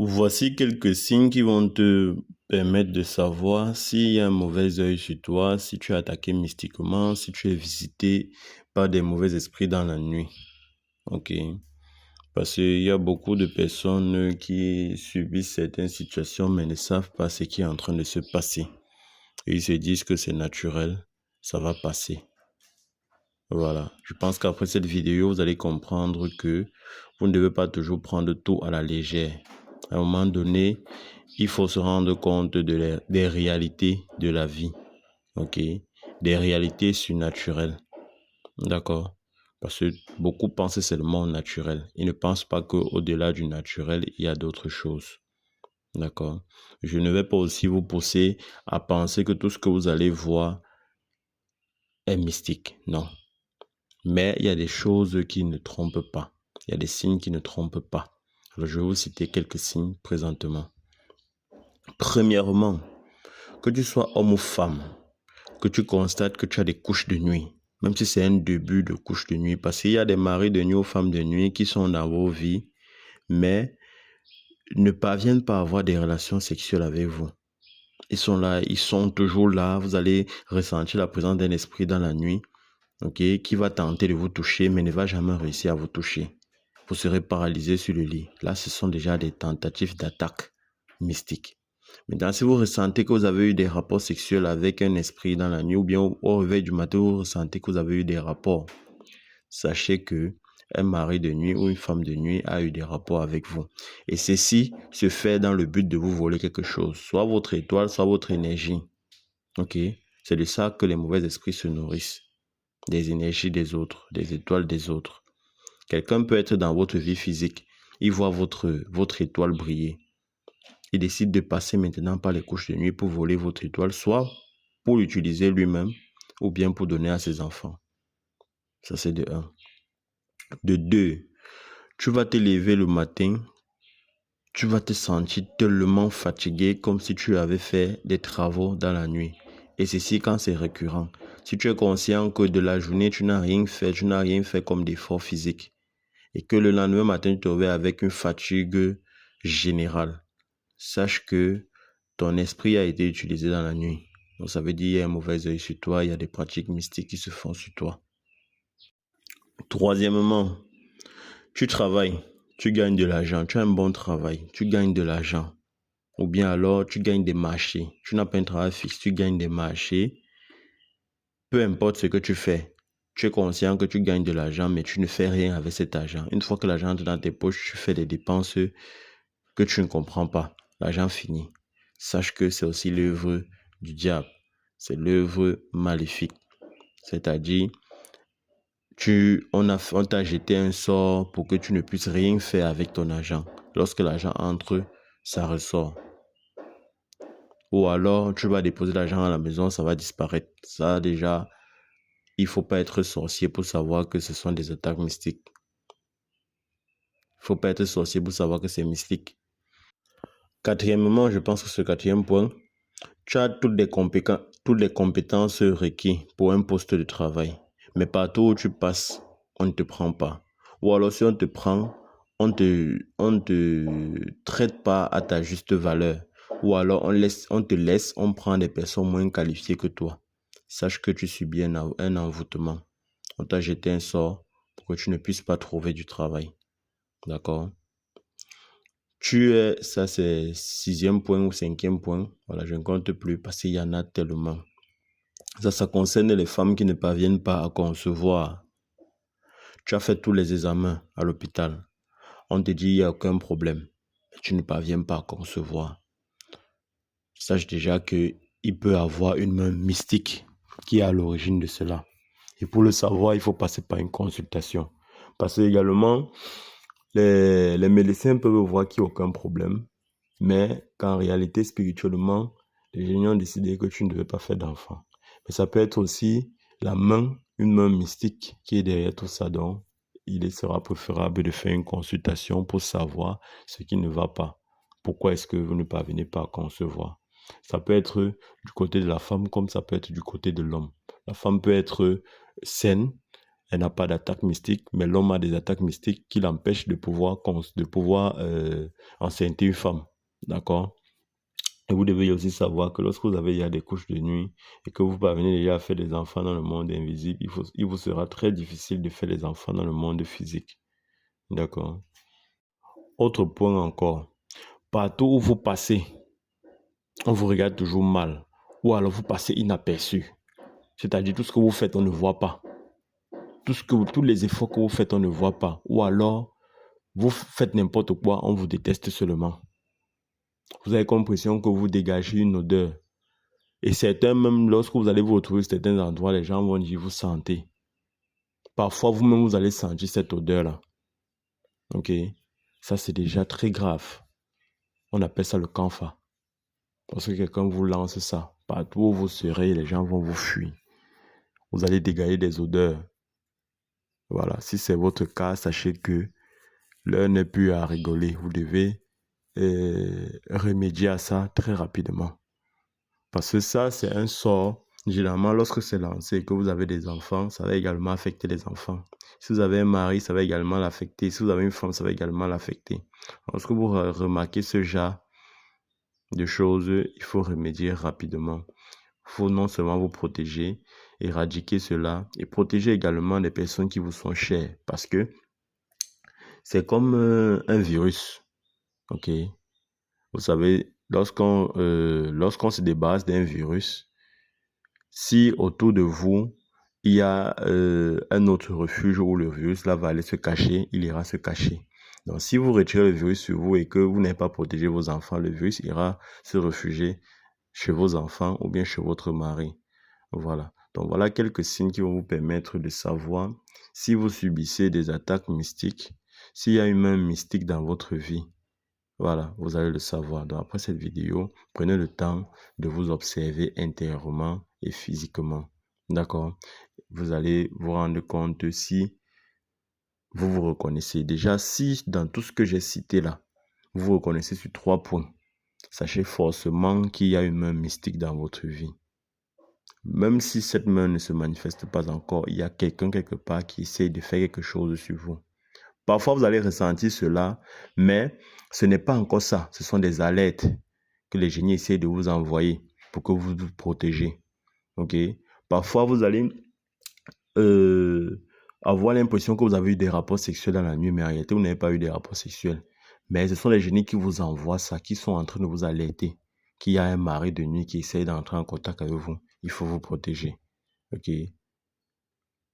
Voici quelques signes qui vont te permettre de savoir s'il y a un mauvais œil sur toi, si tu es attaqué mystiquement, si tu es visité par des mauvais esprits dans la nuit. Ok? Parce qu'il y a beaucoup de personnes qui subissent certaines situations mais ne savent pas ce qui est en train de se passer. Et ils se disent que c'est naturel, ça va passer. Voilà. Je pense qu'après cette vidéo, vous allez comprendre que vous ne devez pas toujours prendre tout à la légère. À un moment donné, il faut se rendre compte des réalités de la vie. Ok? Des réalités surnaturelles. D'accord? Parce que beaucoup pensent seulement au naturel. Ils ne pensent pas qu'au-delà du naturel, il y a d'autres choses. D'accord? Je ne vais pas aussi vous pousser à penser que tout ce que vous allez voir est mystique. Non. Mais il y a des choses qui ne trompent pas. Il y a des signes qui ne trompent pas. Alors, je vais vous citer quelques signes présentement. Premièrement, que tu sois homme ou femme, que tu constates que tu as des couches de nuit, même si c'est un début de couche de nuit, parce qu'il y a des maris de nuit ou femmes de nuit qui sont dans vos vies, mais ne parviennent pas à avoir des relations sexuelles avec vous. Ils sont là, ils sont toujours là, vous allez ressentir la présence d'un esprit dans la nuit, ok, qui va tenter de vous toucher, mais ne va jamais réussir à vous toucher. Vous serez paralysé sur le lit. Là, ce sont déjà des tentatives d'attaque mystique. Maintenant, si vous ressentez que vous avez eu des rapports sexuels avec un esprit dans la nuit, ou bien au réveil du matin, vous ressentez que vous avez eu des rapports, sachez que un mari de nuit ou une femme de nuit a eu des rapports avec vous. Et ceci se fait dans le but de vous voler quelque chose, soit votre étoile, soit votre énergie. Ok? C'est de ça que les mauvais esprits se nourrissent. Des énergies des autres, des étoiles des autres. Quelqu'un peut être dans votre vie physique, il voit votre étoile briller. Il décide de passer maintenant par les couches de nuit pour voler votre étoile, soit pour l'utiliser lui-même, ou bien pour donner à ses enfants. Ça, c'est de 1. De 2, tu vas te lever le matin, tu vas te sentir tellement fatigué comme si tu avais fait des travaux dans la nuit. Et ceci quand c'est récurrent. Si tu es conscient que de la journée, tu n'as rien fait comme d'effort physique, et que le lendemain matin, tu te réveilles avec une fatigue générale, sache que ton esprit a été utilisé dans la nuit. Donc ça veut dire qu'il y a un mauvais œil sur toi, il y a des pratiques mystiques qui se font sur toi. Troisièmement, tu travailles, tu gagnes de l'argent, tu as un bon travail, tu gagnes de l'argent. Ou bien alors, tu gagnes des marchés. Tu n'as pas un travail fixe, tu gagnes des marchés. Peu importe ce que tu fais, tu es conscient que tu gagnes de l'argent, mais tu ne fais rien avec cet argent. Une fois que l'argent est dans tes poches, tu fais des dépenses que tu ne comprends pas. L'argent finit. Sache que c'est aussi l'œuvre du diable. C'est l'œuvre maléfique. C'est-à-dire, on t'a jeté un sort pour que tu ne puisses rien faire avec ton argent. Lorsque l'argent entre, ça ressort. Ou alors, tu vas déposer l'argent à la maison, ça va disparaître. Ça, déjà, il faut pas être sorcier pour savoir que ce sont des attaques mystiques. Il faut pas être sorcier pour savoir que c'est mystique. Quatrièmement, je pense que ce quatrième point, tu as toutes les compétences requises pour un poste de travail. Mais partout où tu passes, on ne te prend pas. Ou alors si on te prend, on te traite pas à ta juste valeur. Ou alors on prend des personnes moins qualifiées que toi. Sache que tu subis un envoûtement. On t'a jeté un sort pour que tu ne puisses pas trouver du travail. D'accord? Ça c'est sixième point ou cinquième point. Voilà, je ne compte plus parce qu'il y en a tellement. Ça concerne les femmes qui ne parviennent pas à concevoir. Tu as fait tous les examens à l'hôpital. On te dit il n'y a aucun problème. Mais tu ne parviens pas à concevoir. Sache déjà qu'il peut avoir une main mystique qui est à l'origine de cela. Et pour le savoir, il faut passer par une consultation. Parce que également, les médecins peuvent voir qu'il n'y a aucun problème. Mais qu'en réalité, spirituellement, les génies ont décidé que tu ne devais pas faire d'enfant. Mais ça peut être aussi une main mystique qui est derrière tout ça. Donc, il sera préférable de faire une consultation pour savoir ce qui ne va pas. Pourquoi est-ce que vous ne parvenez pas à concevoir? Ça peut être du côté de la femme comme ça peut être du côté de l'homme. La femme peut être saine, elle n'a pas d'attaque mystique, mais l'homme a des attaques mystiques qui l'empêchent de pouvoir enceinter une femme. D'accord? Et vous devez aussi savoir que lorsque vous avez déjà des couches de nuit et que vous parvenez déjà à faire des enfants dans le monde invisible, il vous sera très difficile de faire des enfants dans le monde physique. D'accord? Autre point encore. Partout où vous passez, on vous regarde toujours mal. Ou alors vous passez inaperçu. C'est-à-dire tout ce que vous faites, on ne voit pas. Tous les efforts que vous faites, on ne voit pas. Ou alors, vous faites n'importe quoi, on vous déteste seulement. Vous avez l'impression que vous dégagez une odeur. Et certains, même lorsque vous allez vous retrouver dans certains endroits, les gens vont dire, vous sentez. Parfois, vous-même, vous allez sentir cette odeur-là. Ok? Ça, c'est déjà très grave. On appelle ça le canfa. Parce que quelqu'un vous lance ça. Partout où vous serez, les gens vont vous fuir. Vous allez dégager des odeurs. Voilà. Si c'est votre cas, sachez que l'heure n'est plus à rigoler. Vous devez remédier à ça très rapidement. Parce que ça, c'est un sort. Généralement, lorsque c'est lancé et que vous avez des enfants, ça va également affecter les enfants. Si vous avez un mari, ça va également l'affecter. Si vous avez une femme, ça va également l'affecter. Lorsque vous remarquez ce genre de choses, il faut remédier rapidement. Il faut non seulement vous protéger, éradiquer cela et protéger également les personnes qui vous sont chères. Parce que c'est comme un virus. Ok? Vous savez, lorsqu'on se débarrasse d'un virus, si autour de vous, il y a un autre refuge où le virus là va aller se cacher, il ira se cacher. Donc, si vous retirez le virus sur vous et que vous n'avez pas protégé vos enfants, le virus ira se réfugier chez vos enfants ou bien chez votre mari. Voilà. Donc, voilà quelques signes qui vont vous permettre de savoir si vous subissez des attaques mystiques, s'il y a une main mystique dans votre vie. Voilà, vous allez le savoir. Donc, après cette vidéo, prenez le temps de vous observer intérieurement et physiquement. D'accord? Vous allez vous rendre compte si vous vous reconnaissez. Déjà, si dans tout ce que j'ai cité là, vous vous reconnaissez sur 3 points, sachez forcément qu'il y a une main mystique dans votre vie. Même si cette main ne se manifeste pas encore, il y a quelqu'un quelque part qui essaie de faire quelque chose sur vous. Parfois, vous allez ressentir cela, mais ce n'est pas encore ça. Ce sont des alertes que les génies essaient de vous envoyer pour que vous vous protégez. Ok? Parfois, vous allez avoir l'impression que vous avez eu des rapports sexuels dans la nuit, mais en réalité, vous n'avez pas eu des rapports sexuels. Mais ce sont les génies qui vous envoient ça, qui sont en train de vous alerter qu'il y a un mari de nuit qui essaie d'entrer en contact avec vous. Il faut vous protéger. Ok?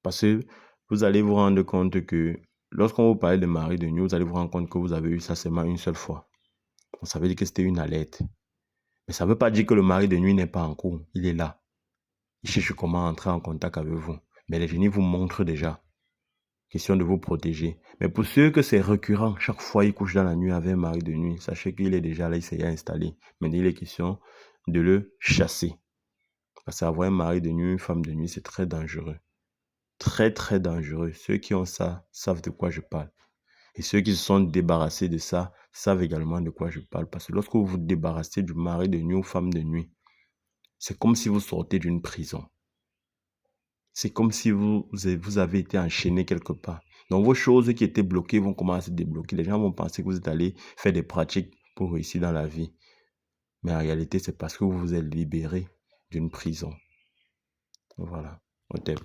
Parce que vous allez vous rendre compte que lorsqu'on vous parle de mari de nuit, vous allez vous rendre compte que vous avez eu ça seulement une seule fois. Donc, ça veut dire que c'était une alerte. Mais ça ne veut pas dire que le mari de nuit n'est pas en cours. Il est là. Il cherche comment entrer en contact avec vous. Mais les génies vous montrent déjà. Question de vous protéger. Mais pour ceux que c'est récurrent, chaque fois il couche dans la nuit avec un mari de nuit, sachez qu'il est déjà là, il s'est installé. Mais il est question de le chasser. Parce qu'avoir un mari de nuit, une femme de nuit, c'est très dangereux. Très, très dangereux. Ceux qui ont ça savent de quoi je parle. Et ceux qui se sont débarrassés de ça savent également de quoi je parle. Parce que lorsque vous vous débarrassez du mari de nuit ou femme de nuit, c'est comme si vous sortez d'une prison. C'est comme si vous avez été enchaîné quelque part. Donc vos choses qui étaient bloquées vont commencer à se débloquer. Les gens vont penser que vous êtes allé faire des pratiques pour réussir dans la vie. Mais en réalité, c'est parce que vous vous êtes libéré d'une prison. Voilà. On t'aime.